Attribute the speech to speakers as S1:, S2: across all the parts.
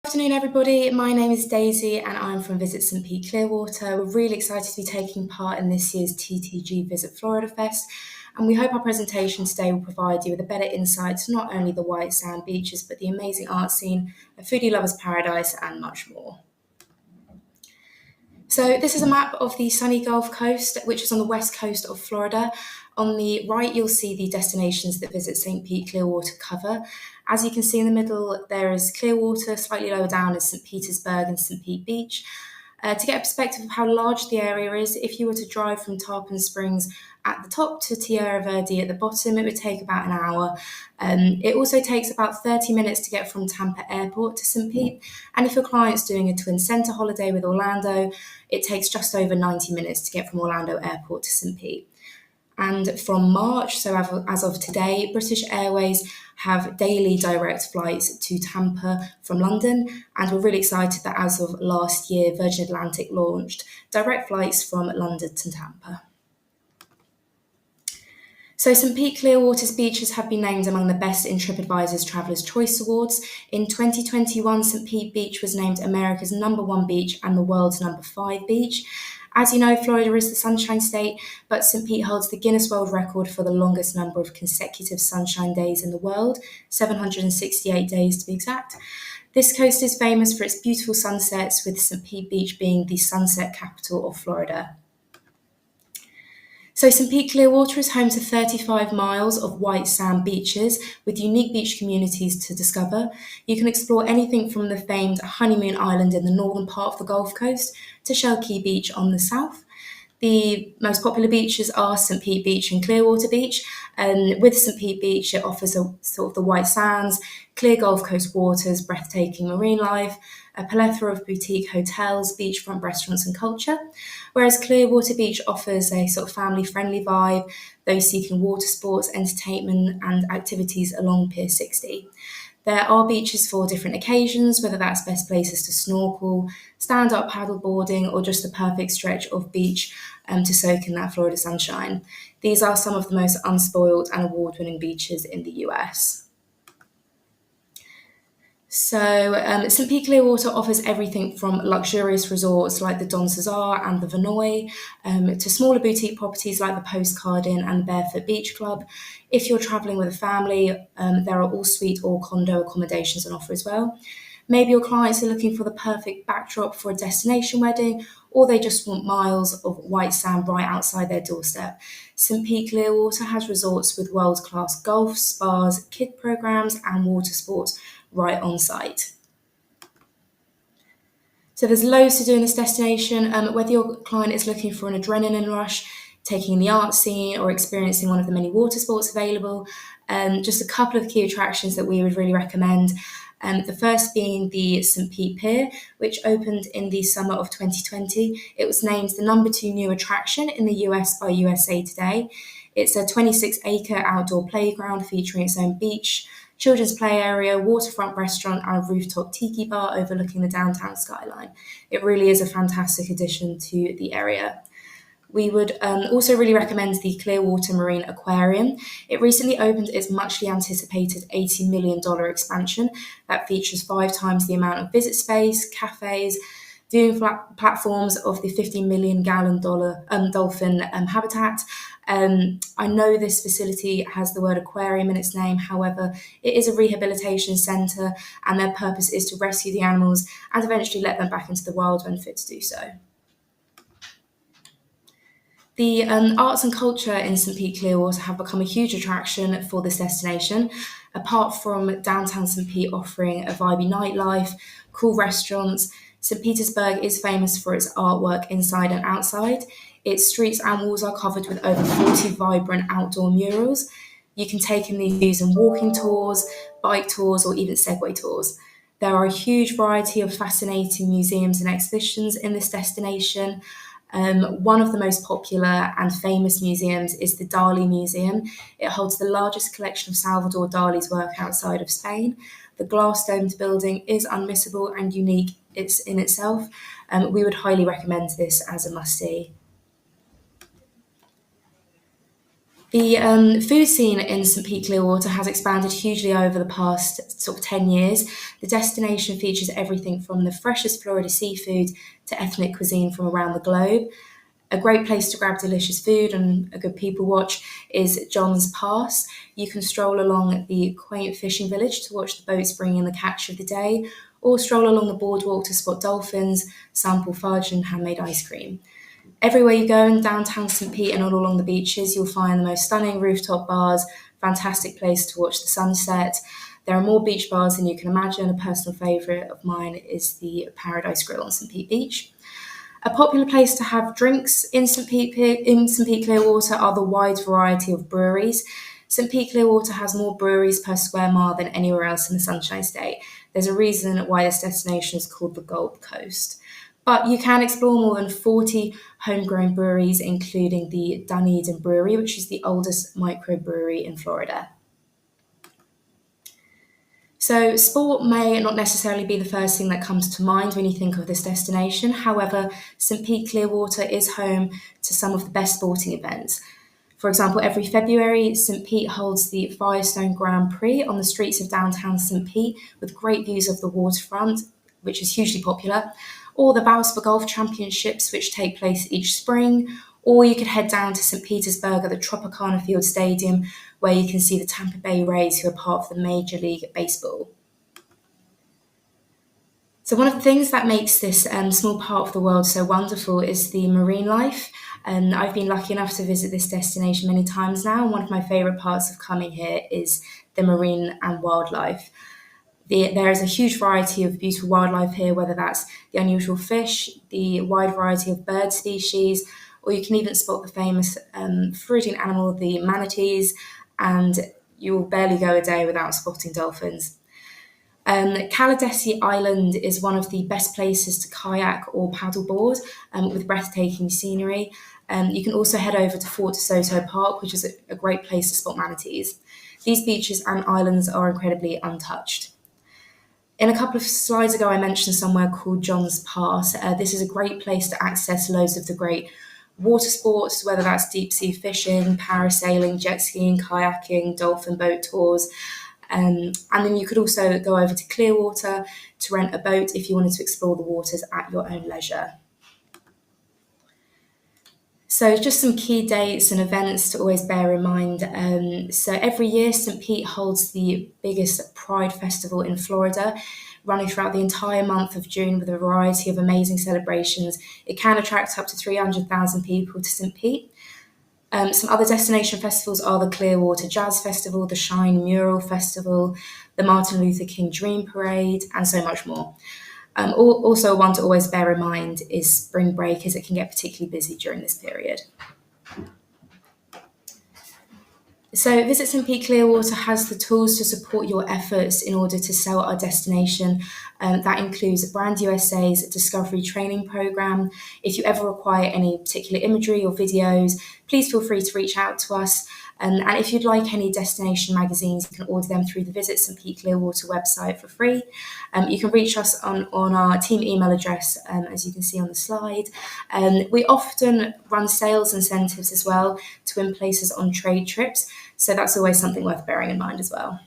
S1: Afternoon, everybody. My name is Daisy and I'm from Visit St Pete Clearwater. We're really excited to be taking part in this year's TTG Visit Florida Fest, and we hope our presentation today will provide you with a better insight to not only the white sand beaches but the amazing art scene, a foodie lover's paradise and much more. So this is a map of the sunny Gulf Coast, which is on the west coast of Florida. On the right, you'll see the destinations that Visit St Pete Clearwater cover. As you can see in the middle, there is Clearwater. Slightly lower down is St Petersburg and St Pete Beach. To get a perspective of how large the area is, if you were to drive from Tarpon Springs at the top to Tierra Verde at the bottom, it would take about an hour. It also takes about 30 minutes to get from Tampa Airport to St. Pete. And if your client's doing a twin center holiday with Orlando, it takes just over 90 minutes to get from Orlando Airport to St. Pete. And from March, so as of today, British Airways have daily direct flights to Tampa from London, and we're really excited that as of last year, Virgin Atlantic launched direct flights from London to Tampa. So St Pete Clearwater's beaches have been named among the best in TripAdvisor's Traveller's Choice Awards. In 2021, St Pete Beach was named America's #1 beach and the world's #5 beach. As you know, Florida is the Sunshine State, but St. Pete holds the Guinness World Record for the longest number of consecutive sunshine days in the world, 768 days to be exact. This coast is famous for its beautiful sunsets, with St. Pete Beach being the sunset capital of Florida. So St. Pete Clearwater is home to 35 miles of white sand beaches with unique beach communities to discover. You can explore anything from the famed Honeymoon Island in the northern part of the Gulf Coast to Shell Key Beach on the south. The most popular beaches are St. Pete Beach and Clearwater Beach. And with St. Pete Beach, it offers a sort of the white sands, clear Gulf Coast waters, breathtaking marine life, a plethora of boutique hotels, beachfront restaurants and culture, whereas Clearwater Beach offers a sort of family-friendly vibe, those seeking water sports, entertainment and activities along Pier 60. There are beaches for different occasions, whether that's best places to snorkel, stand-up paddleboarding, or just the perfect stretch of beach to soak in that Florida sunshine. These are some of the most unspoiled and award-winning beaches in the US. So St. Pete Clearwater offers everything from luxurious resorts like the Don Cesar and the Vinoy to smaller boutique properties like the Postcard Inn and the Barefoot Beach Club. If you're traveling with a family, there are all suite or condo accommodations on offer as well. Maybe your clients are looking for the perfect backdrop for a destination wedding, or they just want miles of white sand right outside their doorstep. St. Pete Clearwater has resorts with world-class golf, spas, kid programs and water sports right on site. So there's loads to do in this destination, whether your client is looking for an adrenaline rush, taking in the art scene or experiencing one of the many water sports available. Just a couple of key attractions that we would really recommend. The first being the St. Pete Pier, which opened in the summer of 2020. It was named the #2 new attraction in the US by USA Today. It's a 26-acre outdoor playground featuring its own beach, children's play area, waterfront restaurant, and a rooftop tiki bar overlooking the downtown skyline. It really is a fantastic addition to the area. We would also really recommend the Clearwater Marine Aquarium. It recently opened its muchly anticipated $80 million expansion that features 5 times the amount of visit space, cafes, viewing platforms of the 50 million gallon dolphin habitat. I know this facility has the word aquarium in its name, however, it is a rehabilitation centre and their purpose is to rescue the animals and eventually let them back into the wild when fit to do so. The arts and culture in St. Pete Clearwater have become a huge attraction for this destination. Apart from downtown St. Pete offering a vibey nightlife, cool restaurants, St. Petersburg is famous for its artwork inside and outside. Its streets and walls are covered with over 40 vibrant outdoor murals. You can take in these views in walking tours, bike tours, or even Segway tours. There are a huge variety of fascinating museums and exhibitions in this destination. One of the most popular and famous museums is the Dali Museum. It holds the largest collection of Salvador Dali's work outside of Spain. The glass-domed building is unmissable and unique in itself. We would highly recommend this as a must-see. The food scene in St Pete Clearwater has expanded hugely over the past sort of 10 years. The destination features everything from the freshest Florida seafood to ethnic cuisine from around the globe. A great place to grab delicious food and a good people watch is John's Pass. You can stroll along the quaint fishing village to watch the boats bring in the catch of the day, or stroll along the boardwalk to spot dolphins, sample fudge and handmade ice cream. Everywhere you go in downtown St. Pete and all along the beaches, you'll find the most stunning rooftop bars, fantastic place to watch the sunset. There are more beach bars than you can imagine. A personal favourite of mine is the Paradise Grill on St. Pete Beach. A popular place to have drinks in St. Pete Clearwater are the wide variety of breweries. St. Pete Clearwater has more breweries per square mile than anywhere else in the Sunshine State. There's a reason why this destination is called the Gold Coast. But you can explore more than 40 homegrown breweries, including the Dunedin Brewery, which is the oldest microbrewery in Florida. So sport may not necessarily be the first thing that comes to mind when you think of this destination. However, St. Pete Clearwater is home to some of the best sporting events. For example, every February, St. Pete holds the Firestone Grand Prix on the streets of downtown St. Pete with great views of the waterfront, which is hugely popular, or the Valspar Golf Championships, which take place each spring, or you could head down to St. Petersburg at the Tropicana Field Stadium, where you can see the Tampa Bay Rays, who are part of the Major League Baseball. So one of the things that makes this small part of the world so wonderful is the marine life. And I've been lucky enough to visit this destination many times now, and one of my favourite parts of coming here is the marine and wildlife. There is a huge variety of beautiful wildlife here, whether that's the unusual fish, the wide variety of bird species, or you can even spot the famous foraging animal, the manatees, and you will barely go a day without spotting dolphins. Caladesi Island is one of the best places to kayak or paddleboard with breathtaking scenery. You can also head over to Fort DeSoto Park, which is a great place to spot manatees. These beaches and islands are incredibly untouched. In a couple of slides ago, I mentioned somewhere called John's Pass. This is a great place to access loads of the great water sports, whether that's deep sea fishing, parasailing, jet skiing, kayaking, dolphin boat tours. And then you could also go over to Clearwater to rent a boat if you wanted to explore the waters at your own leisure. So just some key dates and events to always bear in mind. So every year, St. Pete holds the biggest Pride Festival in Florida, running throughout the entire month of June with a variety of amazing celebrations. It can attract up to 300,000 people to St. Pete. Some other destination festivals are the Clearwater Jazz Festival, the Shine Mural Festival, the Martin Luther King Dream Parade, and so much more. Also, one to always bear in mind is spring break, as it can get particularly busy during this period. So Visit St. Pete Clearwater has the tools to support your efforts in order to sell our destination. That includes Brand USA's Discovery Training Program. If you ever require any particular imagery or videos, please feel free to reach out to us. And if you'd like any destination magazines, you can order them through the Visit St. Pete Clearwater website for free. You can reach us on our team email address, as you can see on the slide. We often run sales incentives as well to win places on trade trips, so that's always something worth bearing in mind as well.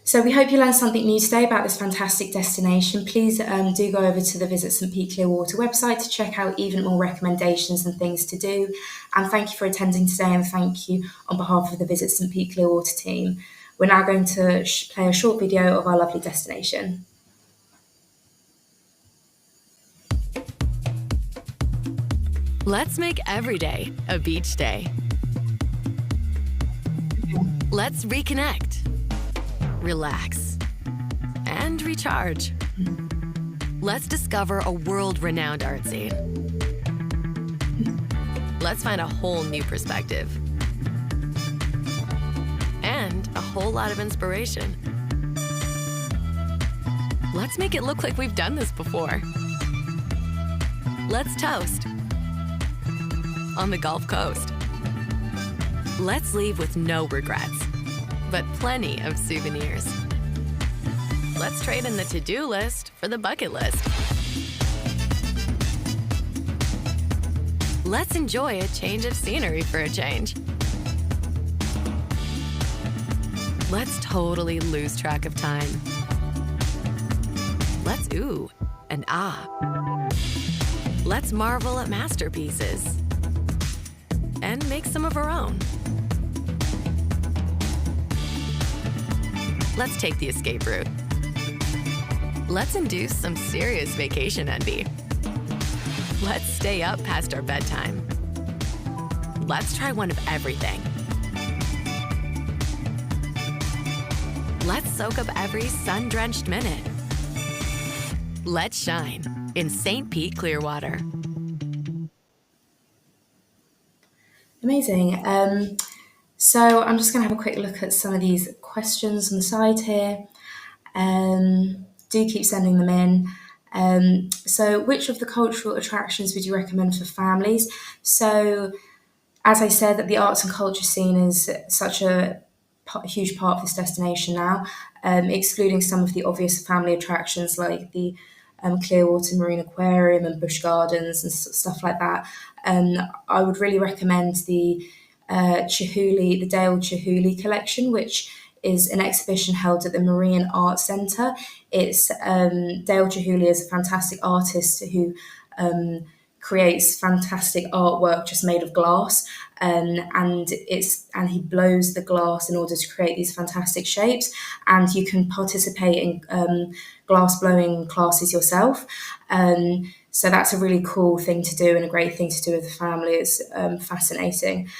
S1: So we hope you learned something new today about this fantastic destination. Please do go over to the Visit St. Pete Clearwater website to check out even more recommendations and things to do. And thank you for attending today, and thank you on behalf of the Visit St. Pete Clearwater team. We're now going to play a short video of our lovely destination.
S2: Let's make every day a beach day. Let's reconnect, relax, and recharge. Let's discover a world-renowned art scene. Let's find a whole new perspective. And a whole lot of inspiration. Let's make it look like we've done this before. Let's toast on the Gulf Coast. Let's leave with no regrets, but plenty of souvenirs. Let's trade in the to-do list for the bucket list. Let's enjoy a change of scenery for a change. Let's totally lose track of time. Let's ooh and ah. Let's marvel at masterpieces and make some of our own. Let's take the escape route. Let's induce some serious vacation envy. Let's stay up past our bedtime. Let's try one of everything. Let's soak up every sun-drenched minute. Let's shine in St. Pete, Clearwater.
S1: Amazing. So I'm just going to have a quick look at some of these questions on the side here. Do keep sending them in. So which of the cultural attractions would you recommend for families? So as I said, that the arts and culture scene is such a huge part of this destination now, excluding some of the obvious family attractions like the Clearwater Marine Aquarium and Busch Gardens and stuff like that. I would really recommend the the Dale Chihuly collection, which is an exhibition held at the Marine Arts Centre. It's Dale Chihuly is a fantastic artist who creates fantastic artwork just made of glass, and he blows the glass in order to create these fantastic shapes. And you can participate in glass blowing classes yourself. So that's a really cool thing to do and a great thing to do with the family. It's fascinating.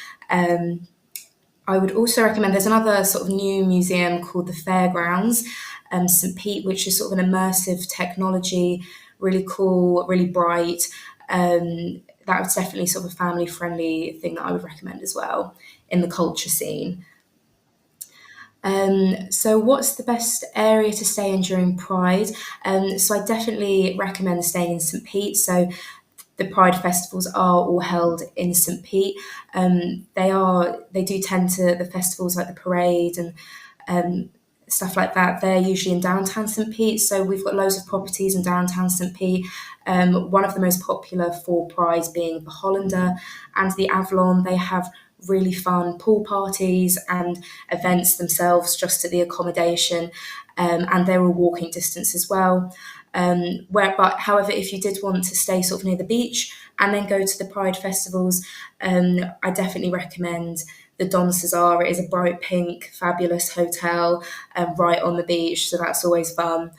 S1: I would also recommend, there's another sort of new museum called the Fairgrounds, St. Pete, which is sort of an immersive technology, really cool, really bright. That was definitely sort of a family-friendly thing that I would recommend as well in the culture scene. So what's the best area to stay in during Pride? So I definitely recommend staying in St. Pete. So the Pride festivals are all held in St. Pete. They do tend to, the festivals like the parade and stuff like that, they're usually in downtown St. Pete. So we've got loads of properties in downtown St. Pete. One of the most popular for Pride being the Hollander and the Avalon. They have really fun pool parties and events themselves just at the accommodation, and they're all walking distance as well. However, if you did want to stay sort of near the beach and then go to the Pride festivals, I definitely recommend the Don Cesar. It is a bright pink, fabulous hotel right on the beach, so that's always fun.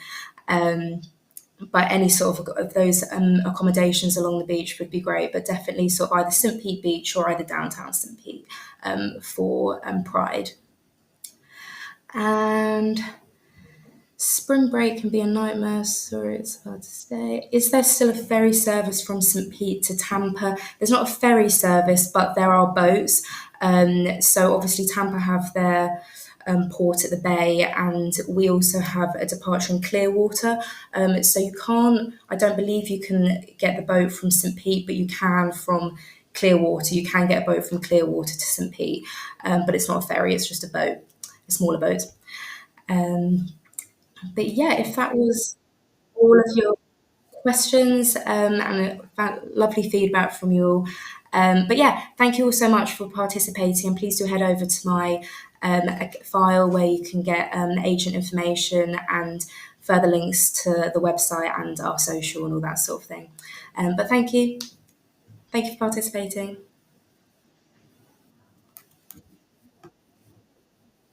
S1: But any sort of those accommodations along the beach would be great, but definitely sort of either St. Pete Beach or either downtown St. Pete for Pride. And spring break can be a nightmare, sorry, it's hard to stay. Is there still a ferry service from St. Pete to Tampa? There's not a ferry service, but there are boats. So obviously Tampa have their port at the bay, and we also have a departure in Clearwater. So I don't believe you can get the boat from St. Pete, but you can from Clearwater. You can get a boat from Clearwater to St. Pete, but it's not a ferry, it's just a boat, a smaller boat. But yeah, if that was all of your questions, and lovely feedback from you all. But yeah, thank you all so much for participating. And please do head over to my file where you can get agent information and further links to the website and our social and all that sort of thing. But thank you. Thank you for participating.